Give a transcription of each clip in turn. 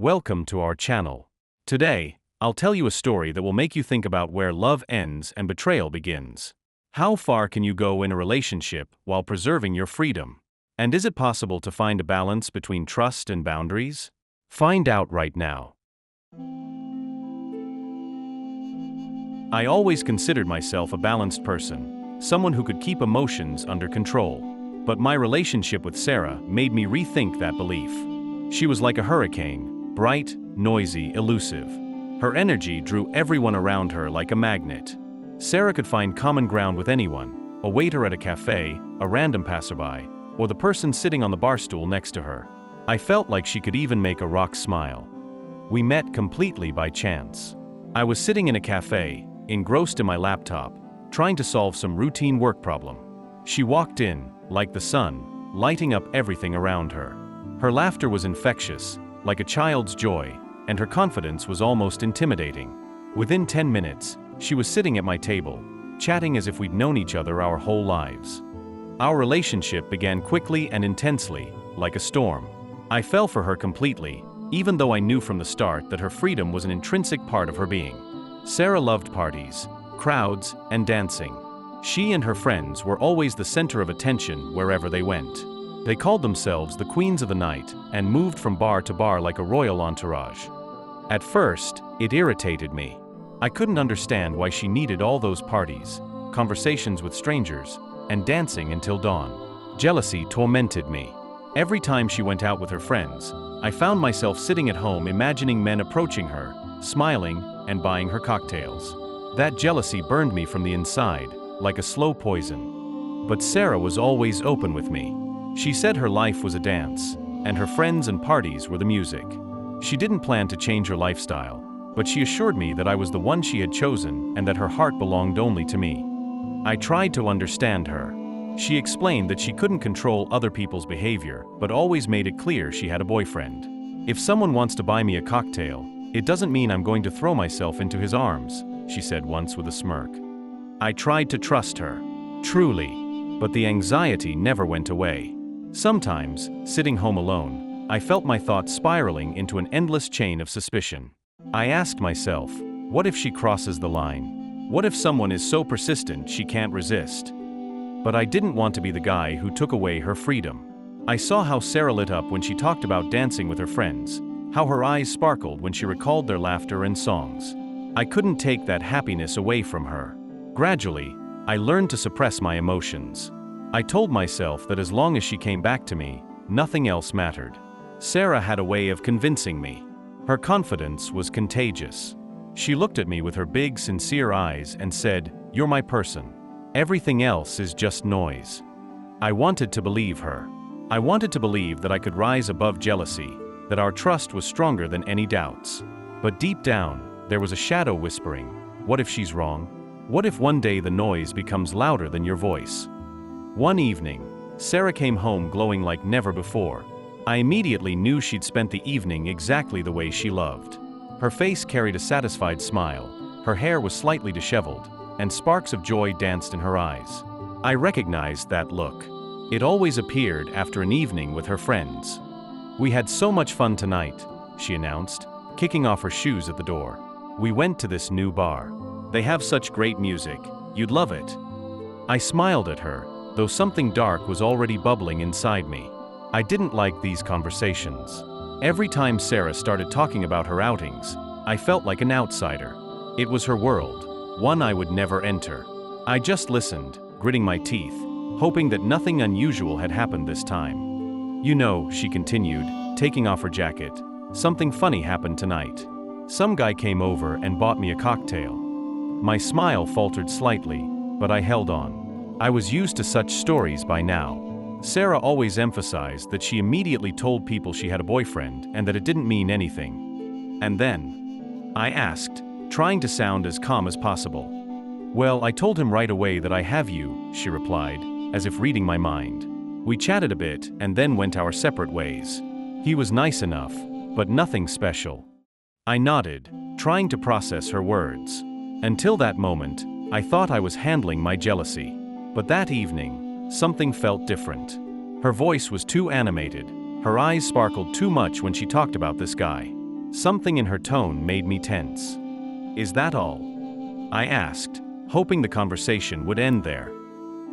Welcome to our channel. Today, I'll tell you a story that will make you think about where love ends and betrayal begins. How far can you go in a relationship while preserving your freedom? And is it possible to find a balance between trust and boundaries? Find out right now. I always considered myself a balanced person, someone who could keep emotions under control. But my relationship with Sarah made me rethink that belief. She was like a hurricane, bright, noisy, elusive. Her energy drew everyone around her like a magnet. Sarah could find common ground with anyone, a waiter at a cafe, a random passerby, or the person sitting on the bar stool next to her. I felt like she could even make a rock smile. We met completely by chance. I was sitting in a cafe, engrossed in my laptop, trying to solve some routine work problem. She walked in, like the sun, lighting up everything around her. Her laughter was infectious, like a child's joy, and her confidence was almost intimidating. Within 10 minutes, she was sitting at my table, chatting as if we'd known each other our whole lives. Our relationship began quickly and intensely, like a storm. I fell for her completely, even though I knew from the start that her freedom was an intrinsic part of her being. Sarah loved parties, crowds, and dancing. She and her friends were always the center of attention wherever they went. They called themselves the Queens of the Night and moved from bar to bar like a royal entourage. At first, it irritated me. I couldn't understand why she needed all those parties, conversations with strangers, and dancing until dawn. Jealousy tormented me. Every time she went out with her friends, I found myself sitting at home imagining men approaching her, smiling, and buying her cocktails. That jealousy burned me from the inside, like a slow poison. But Sarah was always open with me. She said her life was a dance, and her friends and parties were the music. She didn't plan to change her lifestyle, but she assured me that I was the one she had chosen and that her heart belonged only to me. I tried to understand her. She explained that she couldn't control other people's behavior, but always made it clear she had a boyfriend. If someone wants to buy me a cocktail, it doesn't mean I'm going to throw myself into his arms, she said once with a smirk. I tried to trust her, truly, but the anxiety never went away. Sometimes, sitting home alone, I felt my thoughts spiraling into an endless chain of suspicion. I asked myself, what if she crosses the line? What if someone is so persistent she can't resist? But I didn't want to be the guy who took away her freedom. I saw how Sarah lit up when she talked about dancing with her friends, how her eyes sparkled when she recalled their laughter and songs. I couldn't take that happiness away from her. Gradually, I learned to suppress my emotions. I told myself that as long as she came back to me, nothing else mattered. Sarah had a way of convincing me. Her confidence was contagious. She looked at me with her big, sincere eyes and said, "You're my person. Everything else is just noise." I wanted to believe her. I wanted to believe that I could rise above jealousy, that our trust was stronger than any doubts. But deep down, there was a shadow whispering, what if she's wrong? What if one day the noise becomes louder than your voice? One evening, Sarah came home glowing like never before. I immediately knew she'd spent the evening exactly the way she loved. Her face carried a satisfied smile, her hair was slightly disheveled, and sparks of joy danced in her eyes. I recognized that look. It always appeared after an evening with her friends. "We had so much fun tonight," she announced, kicking off her shoes at the door. "We went to this new bar. They have such great music. You'd love it." I smiled at her, though something dark was already bubbling inside me. I didn't like these conversations. Every time Sarah started talking about her outings, I felt like an outsider. It was her world, one I would never enter. I just listened, gritting my teeth, hoping that nothing unusual had happened this time. "You know," she continued, taking off her jacket, "something funny happened tonight. Some guy came over and bought me a cocktail." My smile faltered slightly, but I held on. I was used to such stories by now. Sarah always emphasized that she immediately told people she had a boyfriend and that it didn't mean anything. "And then?" I asked, trying to sound as calm as possible. "Well, I told him right away that I have you," she replied, as if reading my mind. "We chatted a bit and then went our separate ways. He was nice enough, but nothing special." I nodded, trying to process her words. Until that moment, I thought I was handling my jealousy. But that evening, something felt different. Her voice was too animated, her eyes sparkled too much when she talked about this guy. Something in her tone made me tense. "Is that all?" I asked, hoping the conversation would end there.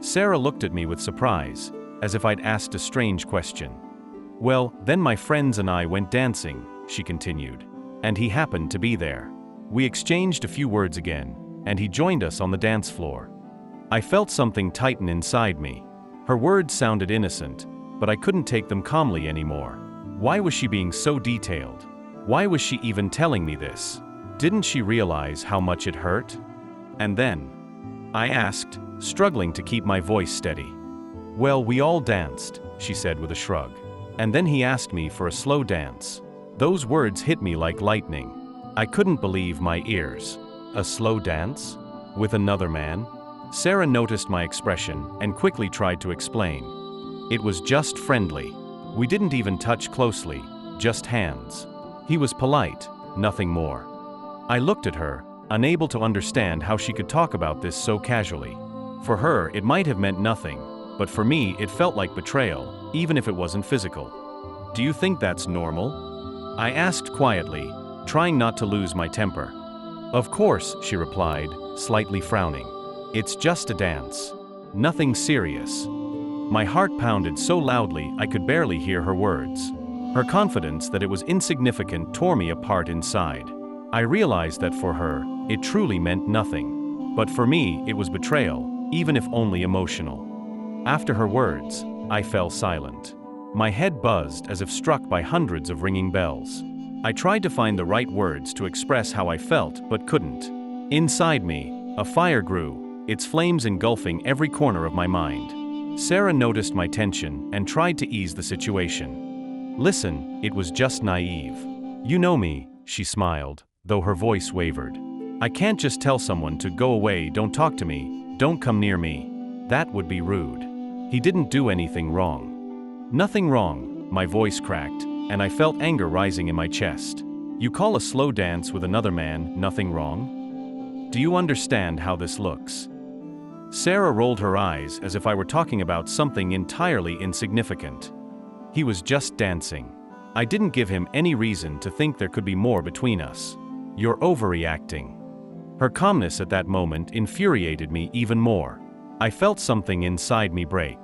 Sarah looked at me with surprise, as if I'd asked a strange question. "Well, then my friends and I went dancing," she continued, "and he happened to be there. We exchanged a few words again, and he joined us on the dance floor." I felt something tighten inside me. Her words sounded innocent, but I couldn't take them calmly anymore. Why was she being so detailed? Why was she even telling me this? Didn't she realize how much it hurt? "And then?" I asked, struggling to keep my voice steady. "Well, we all danced," she said with a shrug. "And then he asked me for a slow dance." Those words hit me like lightning. I couldn't believe my ears. A slow dance? With another man? Sarah noticed my expression and quickly tried to explain. "It was just friendly. We didn't even touch closely, just hands. He was polite, nothing more." I looked at her, unable to understand how she could talk about this so casually. For her, it might have meant nothing, but for me, it felt like betrayal, even if it wasn't physical. "Do you think that's normal?" I asked quietly, trying not to lose my temper. "Of course," she replied, slightly frowning. "It's just a dance. Nothing serious." My heart pounded so loudly I could barely hear her words. Her confidence that it was insignificant tore me apart inside. I realized that for her, it truly meant nothing. But for me, it was betrayal, even if only emotional. After her words, I fell silent. My head buzzed as if struck by hundreds of ringing bells. I tried to find the right words to express how I felt, but couldn't. Inside me, a fire grew, its flames engulfing every corner of my mind. Sarah noticed my tension and tried to ease the situation. "Listen, it was just naive. You know me," she smiled, though her voice wavered. "I can't just tell someone to go away, don't talk to me, don't come near me. That would be rude. He didn't do anything wrong." "Nothing wrong," my voice cracked, and I felt anger rising in my chest. "You call a slow dance with another man nothing wrong? Do you understand how this looks?" Sarah rolled her eyes as if I were talking about something entirely insignificant. "He was just dancing. I didn't give him any reason to think there could be more between us. You're overreacting." Her calmness at that moment infuriated me even more. I felt something inside me break.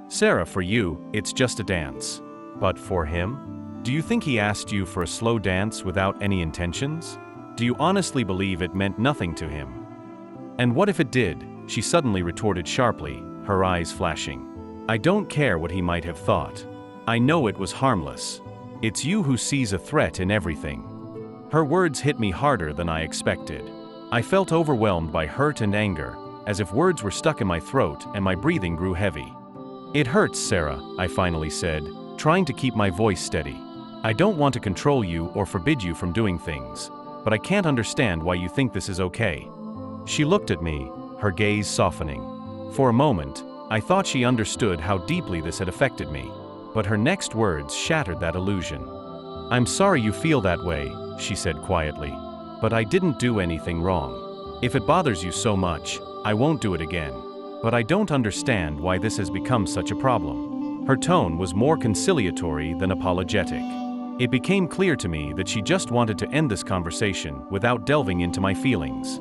"Sarah, for you, it's just a dance. But for him? Do you think he asked you for a slow dance without any intentions? Do you honestly believe it meant nothing to him?" "And what if it did?" she suddenly retorted sharply, her eyes flashing. "I don't care what he might have thought. I know it was harmless. It's you who sees a threat in everything." Her words hit me harder than I expected. I felt overwhelmed by hurt and anger, as if words were stuck in my throat and my breathing grew heavy. "It hurts, Sarah," I finally said, trying to keep my voice steady. "I don't want to control you or forbid you from doing things, but I can't understand why you think this is okay." She looked at me, her gaze softening. For a moment, I thought she understood how deeply this had affected me, but her next words shattered that illusion. "I'm sorry you feel that way," she said quietly, "but I didn't do anything wrong. If it bothers you so much, I won't do it again. But I don't understand why this has become such a problem." Her tone was more conciliatory than apologetic. It became clear to me that she just wanted to end this conversation without delving into my feelings.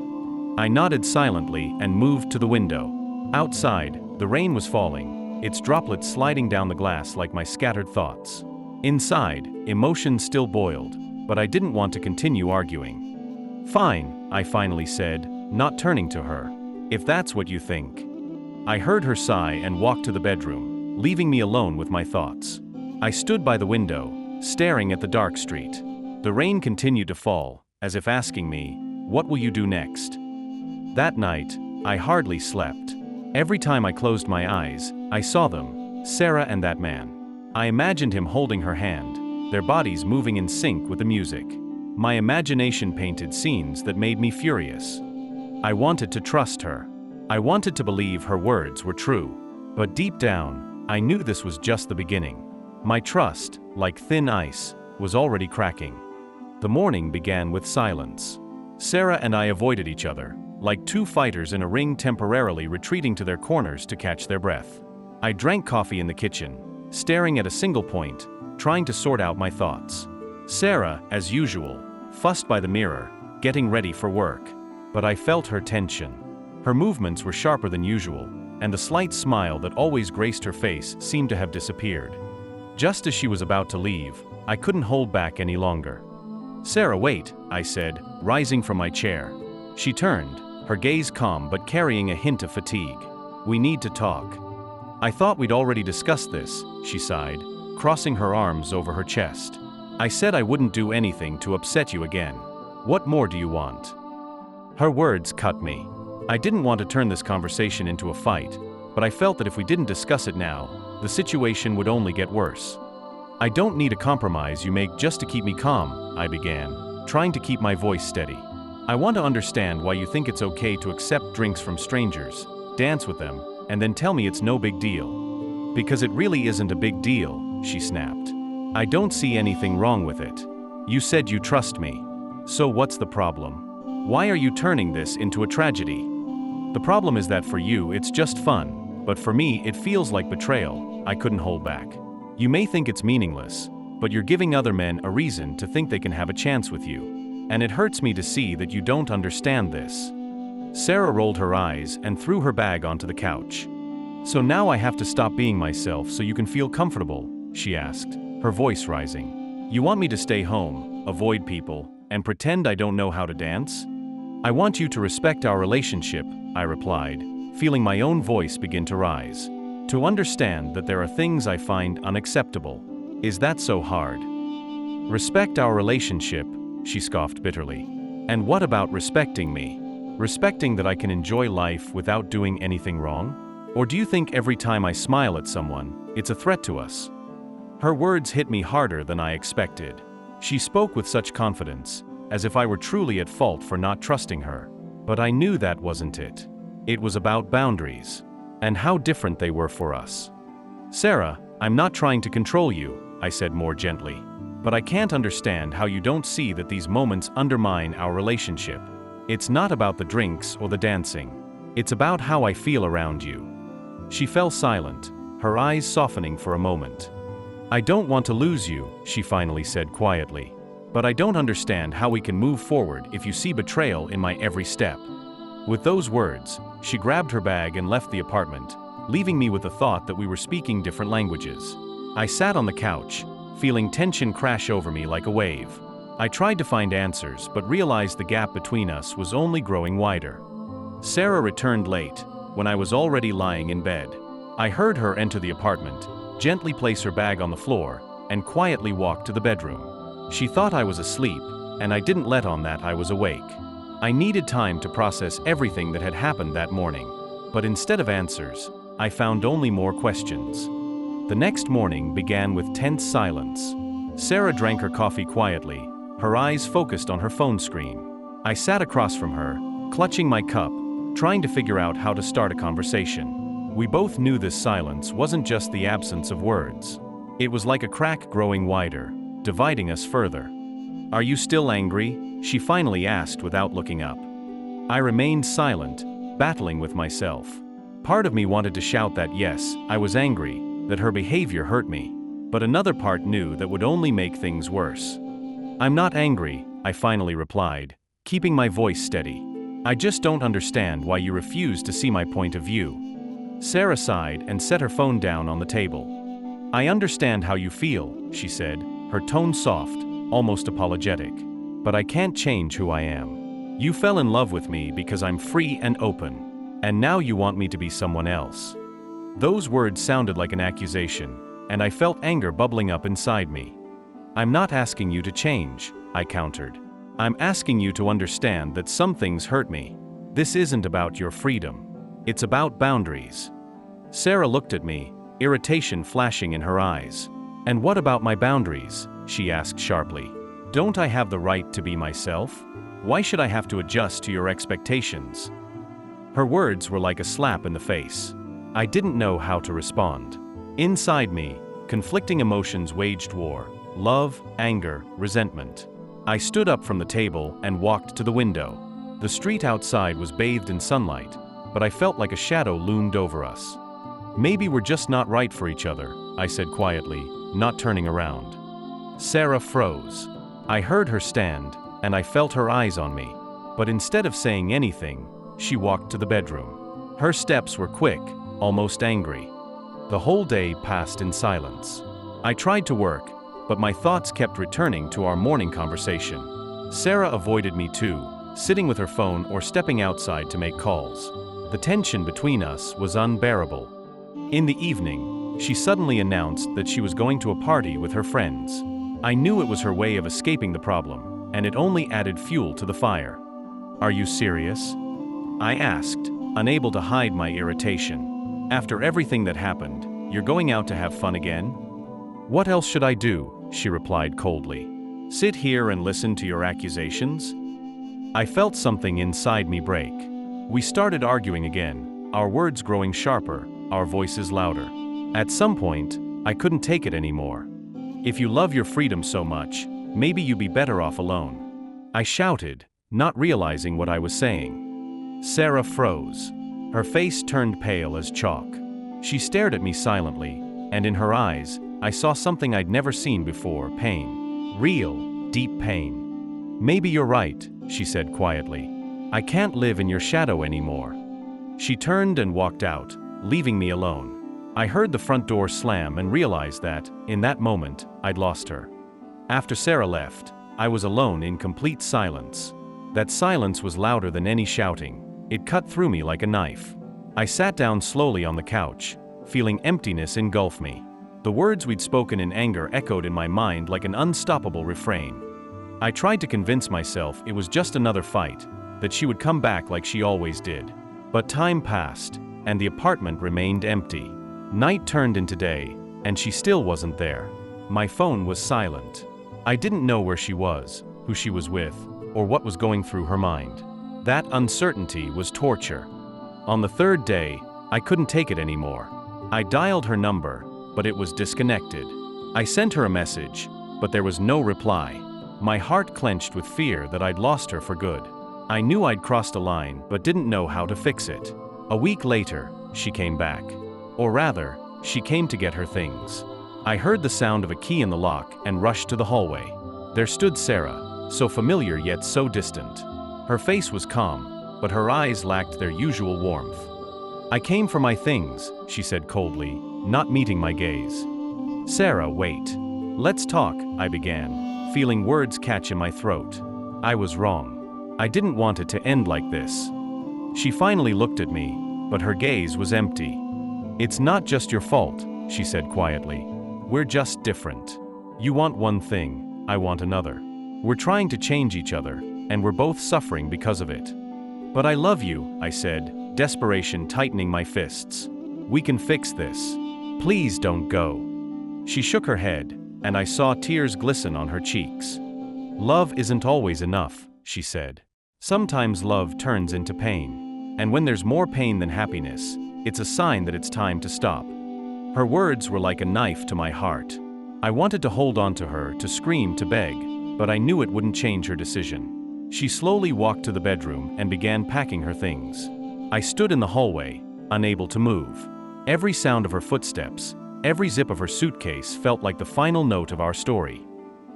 I nodded silently and moved to the window. Outside, the rain was falling, its droplets sliding down the glass like my scattered thoughts. Inside, emotions still boiled, but I didn't want to continue arguing. "Fine," I finally said, not turning to her. "If that's what you think." I heard her sigh and walked to the bedroom, leaving me alone with my thoughts. I stood by the window, staring at the dark street. The rain continued to fall, as if asking me, "What will you do next?" That night, I hardly slept. Every time I closed my eyes, I saw them, Sarah and that man. I imagined him holding her hand, their bodies moving in sync with the music. My imagination painted scenes that made me furious. I wanted to trust her. I wanted to believe her words were true. But deep down, I knew this was just the beginning. My trust, like thin ice, was already cracking. The morning began with silence. Sarah and I avoided each other, like two fighters in a ring temporarily retreating to their corners to catch their breath. I drank coffee in the kitchen, staring at a single point, trying to sort out my thoughts. Sarah, as usual, fussed by the mirror, getting ready for work. But I felt her tension. Her movements were sharper than usual, and the slight smile that always graced her face seemed to have disappeared. Just as she was about to leave, I couldn't hold back any longer. "Sarah, wait," I said, rising from my chair. She turned, her gaze calm but carrying a hint of fatigue. "We need to talk." "I thought we'd already discussed this," she sighed, crossing her arms over her chest. "I said I wouldn't do anything to upset you again. What more do you want?" Her words cut me. I didn't want to turn this conversation into a fight, but I felt that if we didn't discuss it now, the situation would only get worse. "I don't need a compromise you make just to keep me calm," I began, trying to keep my voice steady. "I want to understand why you think it's okay to accept drinks from strangers, dance with them, and then tell me it's no big deal." "Because it really isn't a big deal," she snapped. "I don't see anything wrong with it. You said you trust me. So what's the problem? Why are you turning this into a tragedy?" "The problem is that for you it's just fun, but for me it feels like betrayal," I couldn't hold back. "You may think it's meaningless, but you're giving other men a reason to think they can have a chance with you. And it hurts me to see that you don't understand this." Sarah rolled her eyes and threw her bag onto the couch. "So now I have to stop being myself so you can feel comfortable?" she asked, her voice rising. "You want me to stay home, avoid people, and pretend I don't know how to dance?" "I want you to respect our relationship," I replied, feeling my own voice begin to rise. "To understand that there are things I find unacceptable. Is that so hard?" "Respect our relationship," she scoffed bitterly. "And what about respecting me? Respecting that I can enjoy life without doing anything wrong? Or do you think every time I smile at someone, it's a threat to us?" Her words hit me harder than I expected. She spoke with such confidence, as if I were truly at fault for not trusting her. But I knew that wasn't it. It was about boundaries, and how different they were for us. "Sarah, I'm not trying to control you," I said more gently. "But I can't understand how you don't see that these moments undermine our relationship. It's not about the drinks or the dancing. It's about how I feel around you." She fell silent, her eyes softening for a moment. "I don't want to lose you," she finally said quietly. "But I don't understand how we can move forward if you see betrayal in my every step." With those words, she grabbed her bag and left the apartment, leaving me with the thought that we were speaking different languages. I sat on the couch, feeling tension crash over me like a wave. I tried to find answers but realized the gap between us was only growing wider. Sarah returned late, when I was already lying in bed. I heard her enter the apartment, gently place her bag on the floor, and quietly walk to the bedroom. She thought I was asleep, and I didn't let on that I was awake. I needed time to process everything that had happened that morning, but instead of answers, I found only more questions. The next morning began with tense silence. Sarah drank her coffee quietly, her eyes focused on her phone screen. I sat across from her, clutching my cup, trying to figure out how to start a conversation. We both knew this silence wasn't just the absence of words. It was like a crack growing wider, dividing us further. "Are you still angry?" she finally asked without looking up. I remained silent, battling with myself. Part of me wanted to shout that yes, I was angry, that her behavior hurt me, but another part knew that would only make things worse. "I'm not angry," I finally replied, keeping my voice steady. "I just don't understand why you refuse to see my point of view." Sarah sighed and set her phone down on the table. "I understand how you feel," she said, her tone soft, almost apologetic. "But I can't change who I am. You fell in love with me because I'm free and open, and now you want me to be someone else." Those words sounded like an accusation, and I felt anger bubbling up inside me. "I'm not asking you to change," I countered. "I'm asking you to understand that some things hurt me. This isn't about your freedom. It's about boundaries." Sarah looked at me, irritation flashing in her eyes. "And what about my boundaries?" she asked sharply. "Don't I have the right to be myself? Why should I have to adjust to your expectations?" Her words were like a slap in the face. I didn't know how to respond. Inside me, conflicting emotions waged war: love, anger, resentment. I stood up from the table and walked to the window. The street outside was bathed in sunlight, but I felt like a shadow loomed over us. "Maybe we're just not right for each other," I said quietly, not turning around. Sarah froze. I heard her stand, and I felt her eyes on me. But instead of saying anything, she walked to the bedroom. Her steps were quick, almost angry. The whole day passed in silence. I tried to work, but my thoughts kept returning to our morning conversation. Sarah avoided me too, sitting with her phone or stepping outside to make calls. The tension between us was unbearable. In the evening, she suddenly announced that she was going to a party with her friends. I knew it was her way of escaping the problem, and it only added fuel to the fire. "Are you serious?" I asked, unable to hide my irritation. "After everything that happened, you're going out to have fun again?" "What else should I do?" she replied coldly. "Sit here and listen to your accusations?" I felt something inside me break. We started arguing again, our words growing sharper, our voices louder. At some point, I couldn't take it anymore. "If you love your freedom so much, maybe you'd be better off alone," I shouted, not realizing what I was saying. Sarah froze. Her face turned pale as chalk. She stared at me silently, and in her eyes, I saw something I'd never seen before: pain. Real, deep pain. "Maybe you're right," she said quietly. "I can't live in your shadow anymore." She turned and walked out, leaving me alone. I heard the front door slam and realized that, in that moment, I'd lost her. After Sarah left, I was alone in complete silence. That silence was louder than any shouting. It cut through me like a knife. I sat down slowly on the couch, feeling emptiness engulf me. The words we'd spoken in anger echoed in my mind like an unstoppable refrain. I tried to convince myself it was just another fight, that she would come back like she always did. But time passed, and the apartment remained empty. Night turned into day, and she still wasn't there. My phone was silent. I didn't know where she was, who she was with, or what was going through her mind. That uncertainty was torture. On the third day, I couldn't take it anymore. I dialed her number, but it was disconnected. I sent her a message, but there was no reply. My heart clenched with fear that I'd lost her for good. I knew I'd crossed a line, but didn't know how to fix it. A week later, she came back. Or rather, she came to get her things. I heard the sound of a key in the lock and rushed to the hallway. There stood Sarah, so familiar yet so distant. Her face was calm, but her eyes lacked their usual warmth. "I came for my things," she said coldly, not meeting my gaze. "Sarah, wait. Let's talk," I began, feeling words catch in my throat. I was wrong. I didn't want it to end like this. She finally looked at me, but her gaze was empty. "It's not just your fault," she said quietly. "We're just different. You want one thing, I want another. We're trying to change each other, and we're both suffering because of it." "But I love you," I said, desperation tightening my fists. "We can fix this. Please don't go." She shook her head, and I saw tears glisten on her cheeks. "Love isn't always enough," she said. "Sometimes love turns into pain. And when there's more pain than happiness, it's a sign that it's time to stop." Her words were like a knife to my heart. I wanted to hold on to her, to scream, to beg, but I knew it wouldn't change her decision. She slowly walked to the bedroom and began packing her things. I stood in the hallway, unable to move. Every sound of her footsteps, every zip of her suitcase felt like the final note of our story.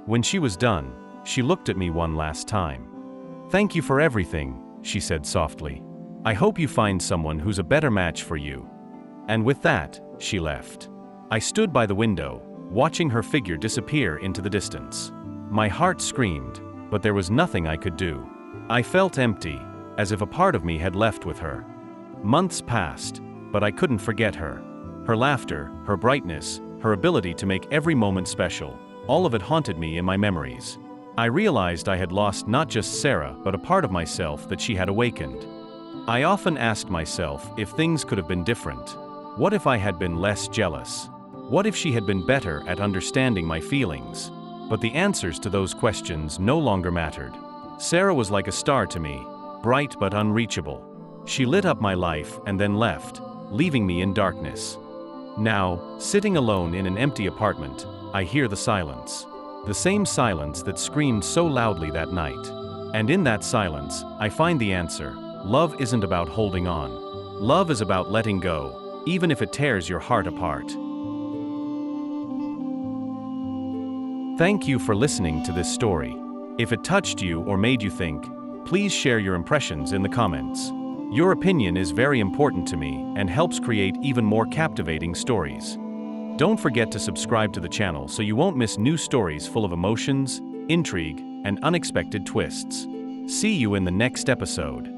When she was done, she looked at me one last time. "Thank you for everything," she said softly. "I hope you find someone who's a better match for you." And with that, she left. I stood by the window, watching her figure disappear into the distance. My heart screamed, but there was nothing I could do. I felt empty, as if a part of me had left with her. Months passed, but I couldn't forget her. Her laughter, her brightness, her ability to make every moment special, all of it haunted me in my memories. I realized I had lost not just Sarah, but a part of myself that she had awakened. I often asked myself if things could have been different. What if I had been less jealous? What if she had been better at understanding my feelings? But the answers to those questions no longer mattered. Sarah was like a star to me, bright but unreachable. She lit up my life and then left, leaving me in darkness. Now, sitting alone in an empty apartment, I hear the silence. The same silence that screamed so loudly that night. And in that silence, I find the answer. Love isn't about holding on. Love is about letting go, even if it tears your heart apart. Thank you for listening to this story. If it touched you or made you think, please share your impressions in the comments. Your opinion is very important to me and helps create even more captivating stories. Don't forget to subscribe to the channel so you won't miss new stories full of emotions, intrigue, and unexpected twists. See you in the next episode.